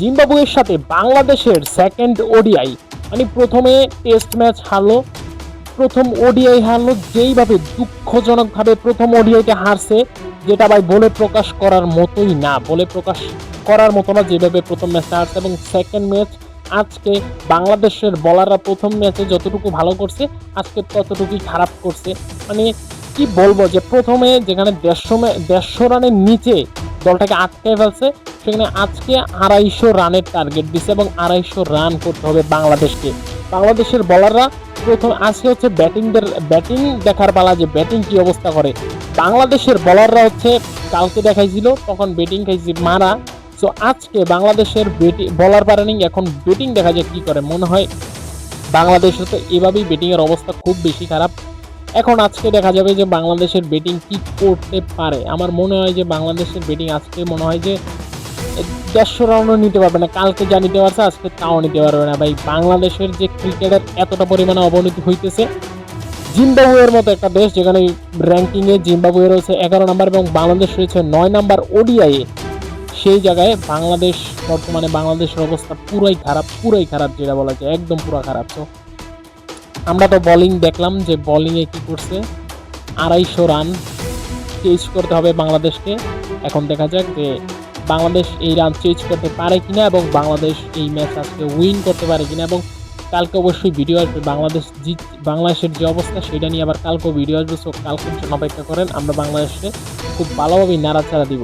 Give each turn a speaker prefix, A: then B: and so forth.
A: জিম্বাবুয়ের সাথে বাংলাদেশের সেকেন্ড ওডিআই, মানে প্রথমে টেস্ট ম্যাচ হারলো, প্রথম ওডিআই হারলো, যেইভাবে দুঃখজনকভাবে প্রথম ওডিআইতে হারছে, যেটা ভাই বলে প্রকাশ করার মতোই না, বলে প্রকাশ করার মতো না যেভাবে প্রথম ম্যাচটা হারছে। এবং সেকেন্ড ম্যাচ আজকে বাংলাদেশের বলাররা প্রথম ম্যাচে যতটুকু ভালো করছে আজকে ততটুকুই খারাপ করছে। মানে কি বলবো, যে প্রথমে যেখানে 150 রানের নিচে দলটাকে আটকায় ফেলছে, সেখানে আজকে 250 রানের টার্গেট দিছে এবং 250 রান করতে হবে বাংলাদেশকে। বাংলাদেশের বলাররা প্রথম আজকে হচ্ছে ব্যাটিং দেখার পালা, যে ব্যাটিং কি অবস্থা করে। বাংলাদেশের বলাররা হচ্ছে কালকে দেখাইছিল তখন ব্যাটিং খাইছি মারা। সো আজকে বাংলাদেশের বলার পারেনি, এখন ব্যাটিং দেখা যায় কি করে। মনে হয় বাংলাদেশের তো এভাবেই ব্যাটিং এর অবস্থা খুব বেশি খারাপ। এখন আজকে দেখা যাবে যে বাংলাদেশের ব্যাটিং কি করতে পারে। আমার মনে হয় যে বাংলাদেশের ব্যাটিং আজকে মনে হয় যে 150 রানও নিতে পারবে না, কালকে যা নিতে পারছে আজকে তাও নিতে পারবে না। ভাই বাংলাদেশের যে ক্রিকেটের এতটা পরিমাণে অবনতি হইতেছে, জিম্বাবুয়ের মতো একটা দেশ যেখানে র্যাঙ্কিংয়ে জিম্বাবুয়ে রয়েছে 11 নম্বর এবং বাংলাদেশ রয়েছে 9 নম্বর ওডিআইয়ে, সেই জায়গায় বাংলাদেশ বর্তমানে বাংলাদেশের অবস্থা পুরাই খারাপ যেটা বলা যায়, একদম পুরো খারাপ। তো আমরা তো বোলিং দেখলাম যে বোলিংয়ে কি করছে, 250 রান চেজ করতে হবে বাংলাদেশকে। এখন দেখা যাক যে বাংলাদেশ এই রান চেজ করতে পারে কিনা এবং বাংলাদেশ এই ম্যাচ আজকে উইন করতে পারে কিনা। এবং কালকে অবশ্যই ভিডিও আসবে বাংলাদেশের যে অবস্থা সেটা নিয়ে, আবার কালকেও ভিডিও আসবে। সো কালকের জন্য অপেক্ষা করেন, আমরা বাংলাদেশে খুব ভালোভাবেই নাড়াচাড়া দিব।